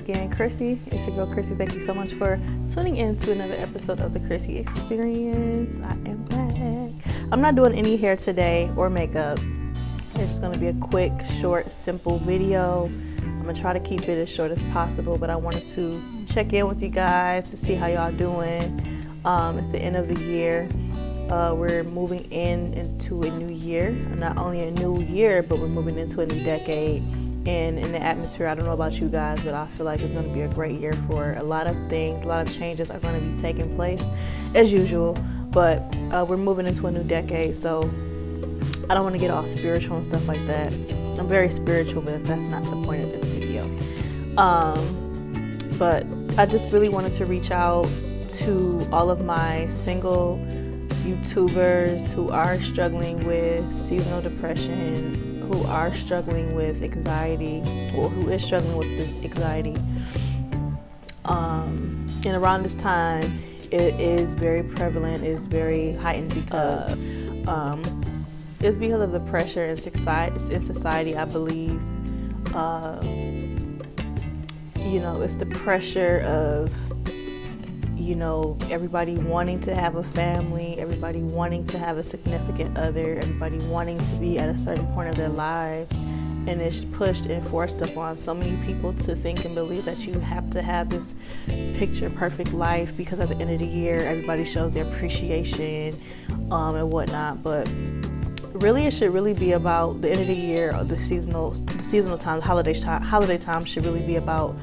again, Krissy. It's your girl, Krissy. Thank you so much for tuning in to another episode of the Krissy Experience. I am back. I'm not doing any hair today or makeup. It's going to be a quick, short, simple video. I'm going to try to keep it as short as possible, but I wanted to check in with you guys to see how y'all doing. It's the end of the year. We're moving into a new year. Not only a new year, but we're moving into a new decade. And in the atmosphere, I don't know about you guys, but I feel like it's going to be a great year for a lot of things. A lot of changes are going to be taking place as usual, but we're moving into a new decade, so I don't want to get all spiritual and stuff like that. I'm very spiritual, but that's not the point of this video. But I just really wanted to reach out to all of my single YouTubers who are struggling with seasonal depression, who are struggling with anxiety, or who is struggling with this anxiety. And around this time, it is very prevalent, it's very heightened because it's because of the pressure in society, I believe. It's the pressure of everybody wanting to have a family, everybody wanting to have a significant other, everybody wanting to be at a certain point of their lives, and it's pushed and forced upon so many people to think and believe that you have to have this picture perfect life, because at the end of the year everybody shows their appreciation and whatnot. But really, it should really be about the end of the year, or the seasonal time, holiday time should really be about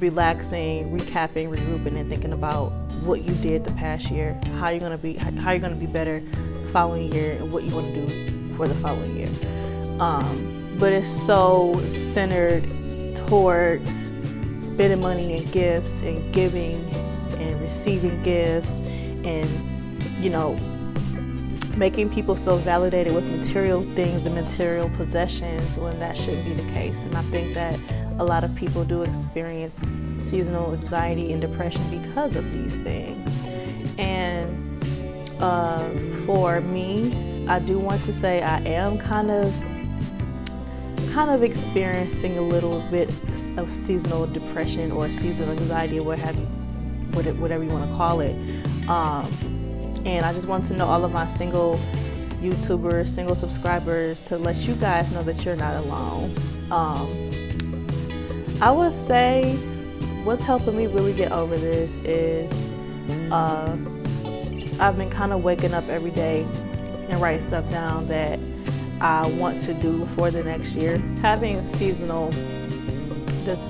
relaxing, recapping, regrouping, and thinking about what you did the past year, how you're gonna be better the following year, and what you want to do for the following year. But it's so centered towards spending money and gifts and giving and receiving gifts, and making people feel validated with material things and material possessions, when that shouldn't be the case. And I think that a lot of people do experience seasonal anxiety and depression because of these things. And for me, I do want to say I am kind of experiencing a little bit of seasonal depression or seasonal anxiety, or whatever you want to call it. And I just want to know all of my single YouTubers, single subscribers, to let you guys know that you're not alone. I would say what's helping me really get over this is I've been kind of waking up every day and writing stuff down that I want to do for the next year. Having seasonal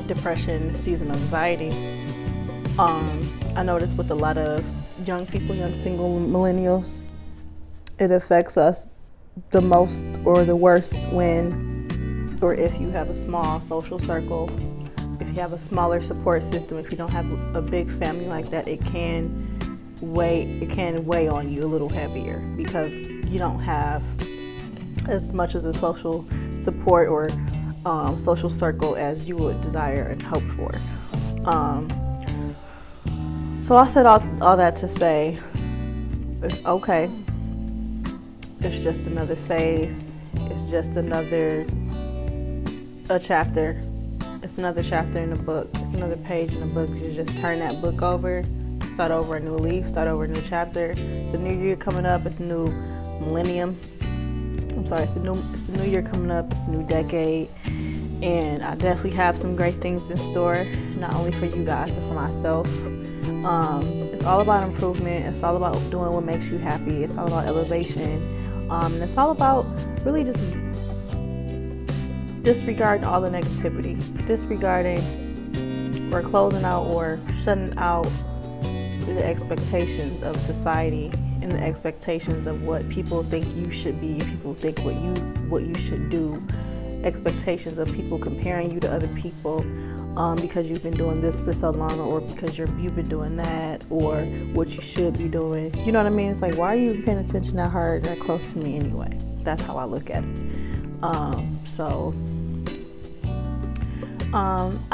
depression, seasonal anxiety, I noticed with a lot of young people, young single millennials, it affects us the most or the worst if you have a small social circle, if you have a smaller support system, if you don't have a big family like that, it can weigh on you a little heavier, because you don't have as much as a social support or social circle as you would desire and hope for. So I said all that to say it's okay. It's just another phase. It's just a chapter. It's another chapter in the book. It's another page in the book. You just turn that book over, start over a new leaf, start over a new chapter. It's a new year coming up. It's a new millennium. It's a new year coming up. It's a new decade. And I definitely have some great things in store, not only for you guys, but for myself. It's all about improvement. It's all about doing what makes you happy. It's all about elevation. And it's all about really just disregarding all the negativity, disregarding or closing out or shutting out the expectations of society and the expectations of what people think you should be, people think what you should do, expectations of people comparing you to other people because you've been doing this for so long, or because you've been doing that, or what you should be doing. You know what I mean? It's like, why are you paying attention that hard, that close to me anyway? That's how I look at it. I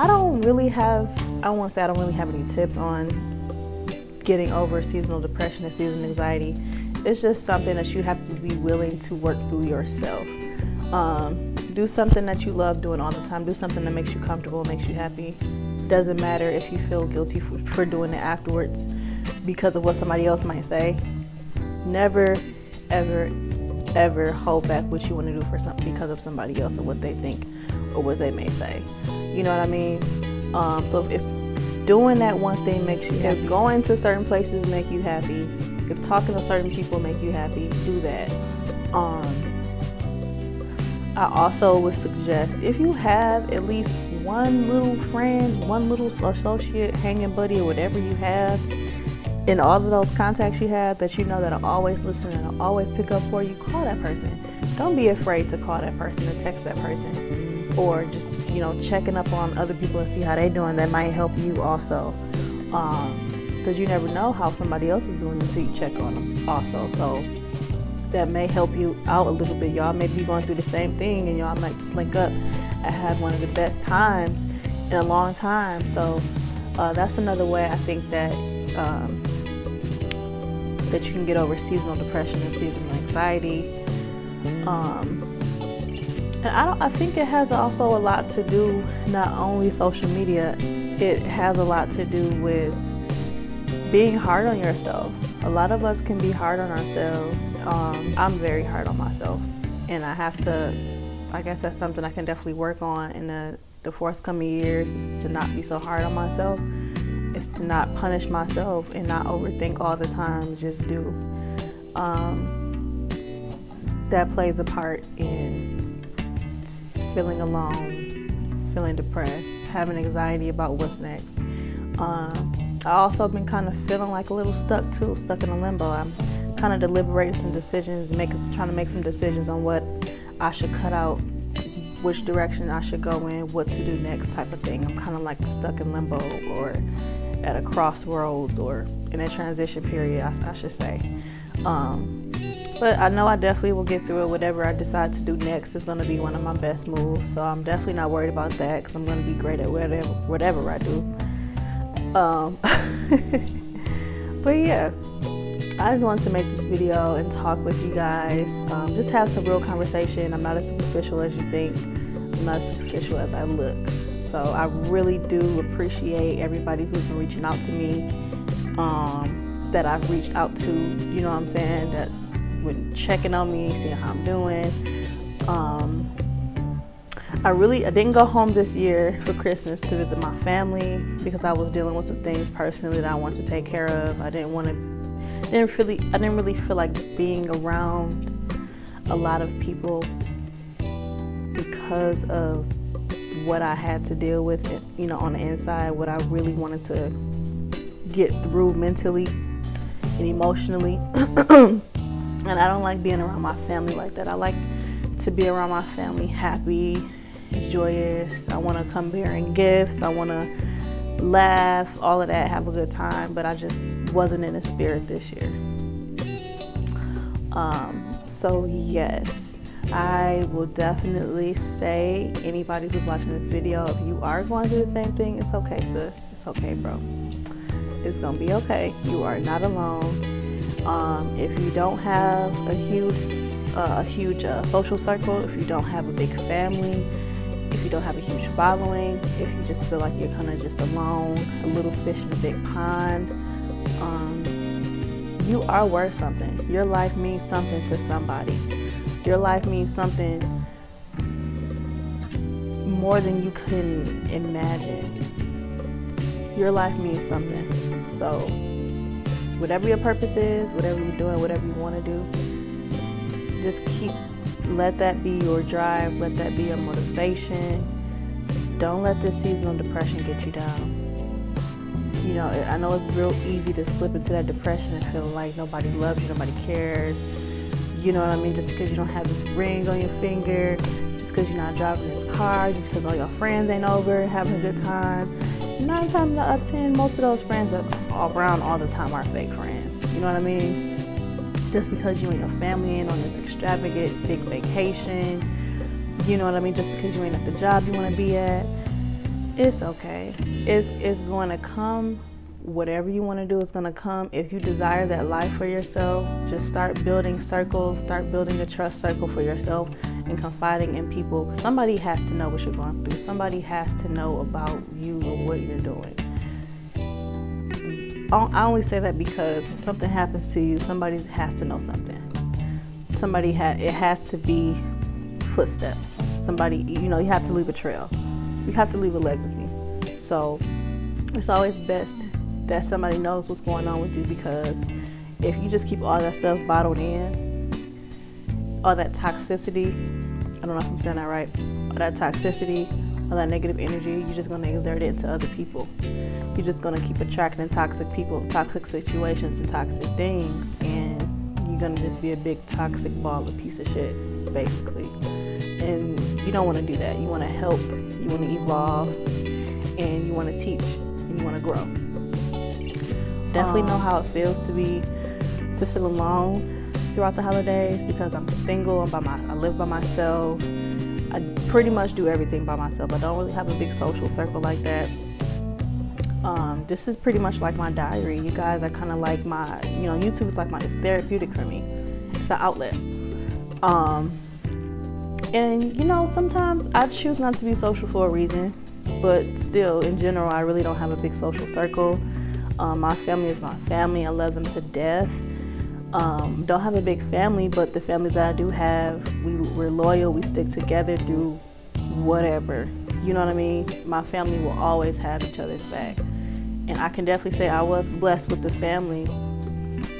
don't really have any tips on getting over seasonal depression and seasonal anxiety. It's just something that you have to be willing to work through yourself. Do something that you love doing all the time. Do something that makes you comfortable, makes you happy. doesn't matter if you feel guilty for doing it afterwards because of what somebody else might say. Never, ever, ever hold back what you want to do for something because of somebody else and what they think or what they may say. You know what I mean? So if doing that one thing makes you happy, if going to certain places make you happy, if talking to certain people make you happy, do that. I also would suggest, if you have at least one little friend, one little associate, hanging buddy, or whatever you have, in all of those contacts you have that you know that'll always listen and will always pick up for you, call that person. Don't be afraid to call that person or text that person, or just, checking up on other people and see how they're doing. That might help you also, because you never know how somebody else is doing until you check on them also. So that may help you out a little bit. Y'all may be going through the same thing, and y'all might just link up and have one of the best times in a long time. So that's another way I think that that you can get over seasonal depression and seasonal anxiety. And I think it has also a lot to do, not only social media, it has a lot to do with being hard on yourself. A lot of us can be hard on ourselves. I'm very hard on myself, and I guess that's something I can definitely work on in the forthcoming years, is to not be so hard on myself. Is to not punish myself and not overthink all the time, just do. That plays a part in feeling alone, feeling depressed, having anxiety about what's next. I also been kind of feeling like a little stuck in a limbo. I'm kind of deliberating some decisions, trying to make some decisions on what I should cut out, which direction I should go in, what to do next type of thing. I'm kind of like stuck in limbo, or at a crossroads, or in a transition period, I should say. But I know I definitely will get through it. Whatever I decide to do next is going to be one of my best moves. So I'm definitely not worried about that, because I'm going to be great at whatever I do. But yeah, I just wanted to make this video and talk with you guys. Just have some real conversation. I'm not as superficial as you think. I'm not as superficial as I look. So I really do appreciate everybody who's been reaching out to me, that I've reached out to, you know what I'm saying, that when checking on me, seeing how I'm doing. I didn't go home this year for Christmas to visit my family, because I was dealing with some things personally that I wanted to take care of. I didn't really feel like being around a lot of people because of what I had to deal with, on the inside, what I really wanted to get through mentally and emotionally. And I don't like being around my family like that. I like to be around my family happy, joyous. I want to come bearing gifts. I want to laugh, all of that, have a good time. But I just wasn't in the spirit this year. So yes, I will definitely say, anybody who's watching this video, if you are going through the same thing, it's okay, sis. It's okay, bro. It's gonna be okay. You are not alone. If you don't have a huge social circle, if you don't have a big family, if you don't have a huge following, if you just feel like you're kind of just alone, a little fish in a big pond, you are worth something. Your life means something to somebody. Your life means something more than you can imagine. Your life means something. So whatever your purpose is, whatever you're doing, whatever you want to do, just let that be your drive. Let that be your motivation. Don't let this seasonal depression get you down. I know it's real easy to slip into that depression and feel like nobody loves you, nobody cares. You know what I mean? Just because you don't have this ring on your finger, just because you're not driving this car, just because all your friends ain't over having a good time. 9 times out of 10, most of those friends that's all around all the time are fake friends. You know what I mean? Just because you and your family ain't on this extravagant big vacation, you know what I mean? Just because you ain't at the job you want to be at, it's okay. It's going to come whatever you want to do is going to come. If you desire that life for yourself, just start building circles, start building a trust circle for yourself and confiding in people. Somebody has to know what you're going through. Somebody has to know about you and what you're doing. I only say that because if something happens to you, somebody has to know something. It has to be footsteps. Somebody, you have to leave a trail. You have to leave a legacy. So it's always best that somebody knows what's going on with you, because if you just keep all that stuff bottled in, all that toxicity, I don't know if I'm saying that right, all that toxicity, all that negative energy, you're just going to exert it into other people. You're just going to keep attracting toxic people, toxic situations, and toxic things, and you're going to just be a big toxic ball of piece of shit, basically. And you don't want to do that. You want to help, you want to evolve, and you want to teach, and you want to grow. Definitely know how it feels to feel alone throughout the holidays, because I'm single, I live by myself. I pretty much do everything by myself. I don't really have a big social circle like that. This is pretty much like my diary. You guys are kind of like my, YouTube is like it's therapeutic for me. It's an outlet. And sometimes I choose not to be social for a reason, but still, in general, I really don't have a big social circle. My family is my family. I love them to death. Don't have a big family, but the family that I do have, we're loyal. We stick together through whatever. You know what I mean? My family will always have each other's back. And I can definitely say I was blessed with the family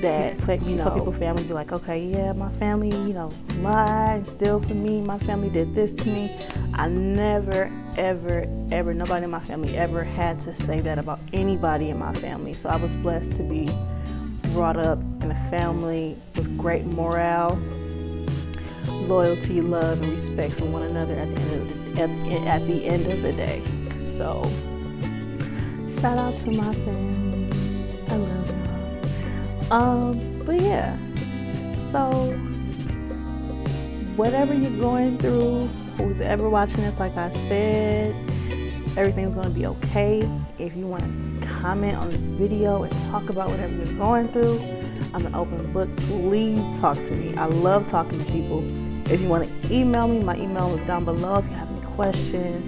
that, some people's family be like, okay, yeah, my family, lied and steal from me. My family did this to me. I never, ever, nobody in my family ever had to say that about anybody in my family. So I was blessed to be brought up in a family with great morale, loyalty, love, and respect for one another at the end of the day. So shout out to my family. I love y'all. But yeah, so whatever you're going through, who's ever watching this, like I said, everything's going to be okay. If you want to comment on this video and talk about whatever you're going through, I'm an open book. Please talk to me. I love talking to people. If you want to email me, my email is down below. If you have any questions,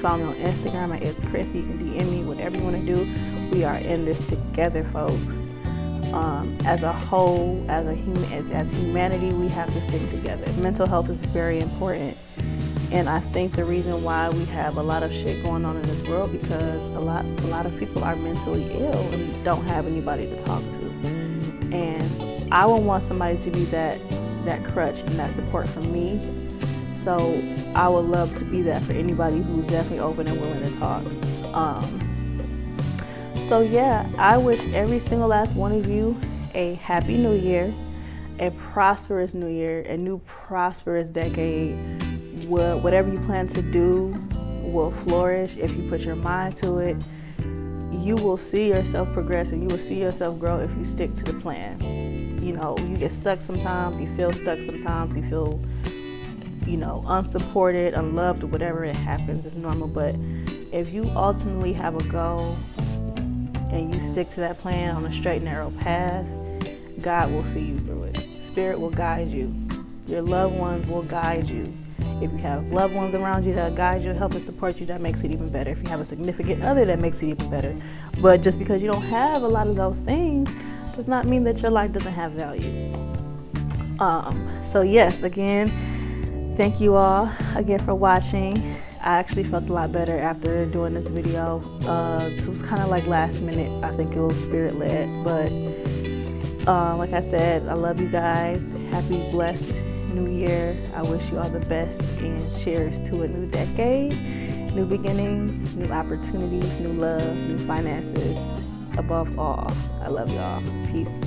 follow me on Instagram at @Krissy. You can DM me, whatever you want to do. We are in this together, folks. As a whole, as humanity, we have to stick together. Mental health is very important. And I think the reason why we have a lot of shit going on in this world, because a lot of people are mentally ill and don't have anybody to talk to. And I would want somebody to be that crutch and that support for me. So I would love to be that for anybody who's definitely open and willing to talk. So yeah, I wish every single last one of you a happy new year, a prosperous new year, a new prosperous decade. Whatever you plan to do will flourish if you put your mind to it. You will see yourself progress and you will see yourself grow if you stick to the plan. You get stuck sometimes, you feel stuck sometimes, you feel, unsupported, unloved, or whatever. It happens, it's normal. But if you ultimately have a goal and you stick to that plan on a straight, narrow path, God will see you through it. Spirit will guide you. Your loved ones will guide you. If you have loved ones around you that guide you, help and support you, that makes it even better. If you have a significant other, that makes it even better. But just because you don't have a lot of those things does not mean that your life doesn't have value. So yes, again, thank you all again for watching. I actually felt a lot better after doing this video. It was kind of like last minute. I think it was spirit led, but like I said, I love you guys. Happy, blessed new year. I wish you all the best, and cheers to a new decade, new beginnings, new opportunities, new love, new finances. Above all, I love y'all. Peace.